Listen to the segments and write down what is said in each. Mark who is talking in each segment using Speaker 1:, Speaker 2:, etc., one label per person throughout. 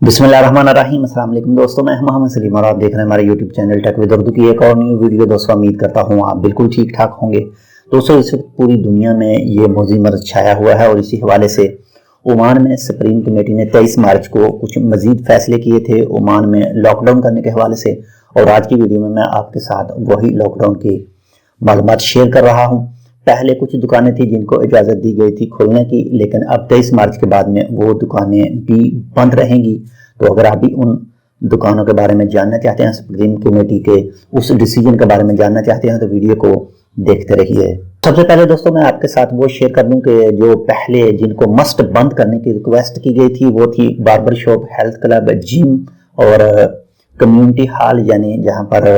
Speaker 1: बिस्मिल्लाहिर्रहमानिर्रहीम। अस्सलाम वालेकुम दोस्तों, मैं मोहम्मद सलीम और आप देख रहे हैं हमारे YouTube channel tech with Urdu की एक और न्यू वीडियो। दोस्तों उम्मीद करता हूँ आप बिल्कुल ठीक ठाक होंगे। दोस्तों इस वक्त पूरी दुनिया में ये मौजी मर्ज छाया हुआ है और इसी हवाले से ओमान में सुप्रीम कमेटी ने 23 मार्च को कुछ मजीद फैसले किए थे ओमान में लॉकडाउन करने के हवाले से। और आज की वीडियो में मैं आपके साथ वही लॉकडाउन की मालूमात शेयर कर रहा हूँ। पहले कुछ दुकानें थी जिनको इजाज़त दी गई थी खोलने की, लेकिन अब 23 मार्च के बाद में वो दुकानें भी बंद रहेंगी। तो अगर आप भी उन दुकानों के बारे में जानना चाहते हैं, सुप्रीम कमेटी के उस डिसीजन के बारे में जानना चाहते हैं, तो वीडियो को देखते रहिए। सबसे पहले दोस्तों मैं आपके साथ वो शेयर कर दूं कि जो पहले जिनको मस्ट बंद करने की रिक्वेस्ट की गई थी वो थी barber shop, health club, gym और कम्युनिटी हॉल, यानी जहां पर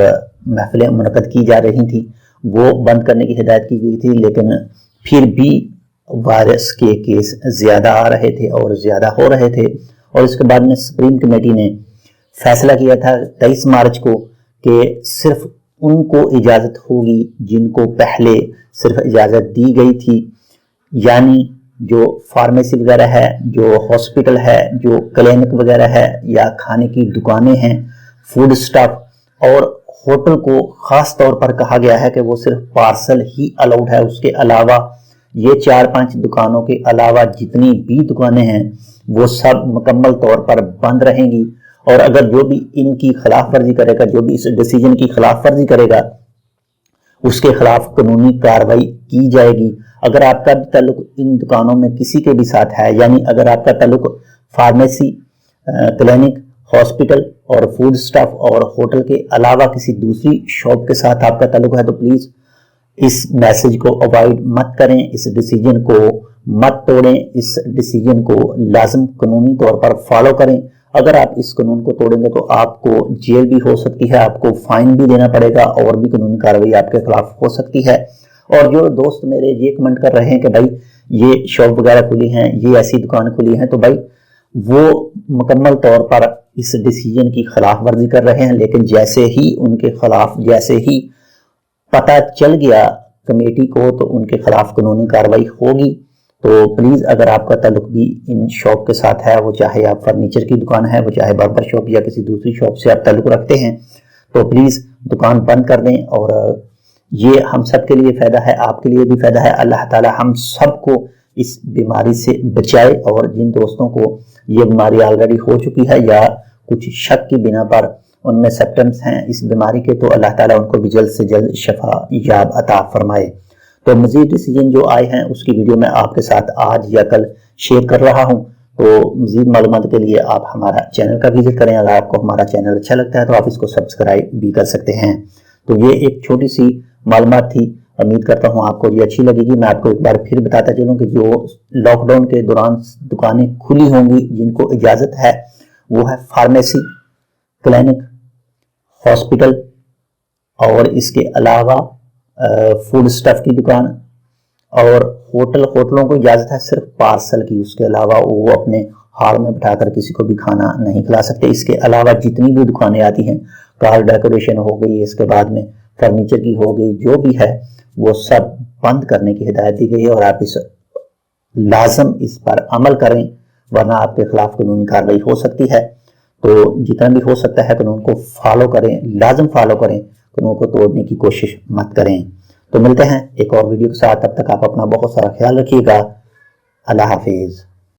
Speaker 1: महफिलें मुनक़द की जा रही थी वो बंद करने की हिदायत की गई थी। लेकिन फिर भी वायरस के केस ज़्यादा आ रहे थे और ज़्यादा हो रहे थे और इसके बाद में सुप्रीम कमेटी ने फैसला किया था 23 मार्च को कि सिर्फ उनको इजाज़त होगी जिनको पहले सिर्फ इजाज़त दी गई थी, यानी जो फार्मेसी वगैरह है, जो हॉस्पिटल है, जो क्लिनिक वगैरह है या खाने की दुकानें हैं, फूड स्टॉप और होटल को ख़ास तौर पर कहा गया है कि वो सिर्फ पार्सल ही अलाउड है। उसके अलावा ये 4-5 दुकानों के अलावा जितनी भी दुकानें हैं वो सब मुकम्मल तौर पर बंद रहेंगी। और अगर जो भी इनकी खिलाफ वर्जी करेगा, जो भी इस डिसीजन की खिलाफ वर्जी करेगा, उसके खिलाफ कानूनी कार्रवाई की जाएगी। अगर आपका भी ताल्लुक इन दुकानों में किसी के भी साथ है, यानी अगर आपका ताल्लुक फार्मेसी, क्लिनिक, हॉस्पिटल और फूड स्टॉप और होटल के अलावा किसी दूसरी शॉप के साथ आपका ताल्लुक है, तो प्लीज़ इस मैसेज को अवॉइड मत करें, इस डिसीजन को मत तोड़ें, इस डिसीजन को लाजम कानूनी तौर पर फॉलो करें। अगर आप इस कानून को तोड़ेंगे तो आपको जेल भी हो सकती है, आपको फाइन भी देना पड़ेगा और भी कानूनी कार्रवाई आपके खिलाफ हो सकती है। और जो दोस्त मेरे ये कमेंट कर रहे हैं कि भाई ये शॉप वगैरह खुली हैं, ये ऐसी दुकान खुली हैं, तो भाई वो मुकम्मल तौर पर इस डिसीजन की खिलाफ वर्जी कर रहे हैं। लेकिन जैसे ही उनके खिलाफ जैसे ही पता चल गया कमेटी को तो उनके खिलाफ कानूनी कार्रवाई होगी। तो प्लीज़ अगर आपका ताल्लुक भी इन शॉप के साथ है, वो चाहे आप फर्नीचर की दुकान है, वो चाहे बार्बर शॉप या किसी दूसरी शॉप से आप ताल्लुक रखते हैं, तो प्लीज़ दुकान बंद कर दें। और ये हम सब के लिए फ़ायदा है, आपके लिए भी फ़ायदा है। अल्लाह ताला हम सबको इस बीमारी से बचाए। और जिन दोस्तों को ये बीमारी ऑलरेडी हो चुकी है या कुछ शक की बिना पर उनमें सिम्पटम्स हैं इस बीमारी के, तो अल्लाह ताला उनको भी जल्द से जल्द शफा याब अता फरमाए। तो मज़ीद डिसीजन जो आए हैं उसकी वीडियो मैं आपके साथ आज या कल शेयर कर रहा हूं। तो मज़ीद मालूमात के लिए आप हमारा चैनल का विजिट करें। अगर आपको हमारा चैनल अच्छा लगता है तो आप इसको सब्सक्राइब भी कर सकते हैं। तो ये एक छोटी सी मालूमात थी, उम्मीद करता हूँ आपको ये अच्छी लगेगी। मैं आपको एक बार फिर बताता चलूँ कि जो लॉकडाउन के दौरान दुकानें खुली होंगी जिनको इजाज़त है वो है फार्मेसी, क्लिनिक, हॉस्पिटल और इसके अलावा फूड स्टफ की दुकान और होटलों को इजाज़त है सिर्फ पार्सल की। उसके अलावा वो अपने हॉल में बिठाकर किसी को भी खाना नहीं खिला सकते। इसके अलावा जितनी भी दुकानें आती हैं, कार डेकोरेशन हो गई, इसके बाद में फर्नीचर की हो गई, जो भी है वो सब बंद करने की हिदायत दी गई है। और आप लाजम इस पर अमल करें, वरना आपके खिलाफ कानूनी कार्रवाई हो सकती है। तो जितना भी हो सकता है कानून को फॉलो करें, लाजम फॉलो करें, कानून को तोड़ने की कोशिश मत करें। तो मिलते हैं एक और वीडियो के साथ, तब तक आप अपना बहुत सारा ख्याल रखिएगा। अल्लाह हाफिज़।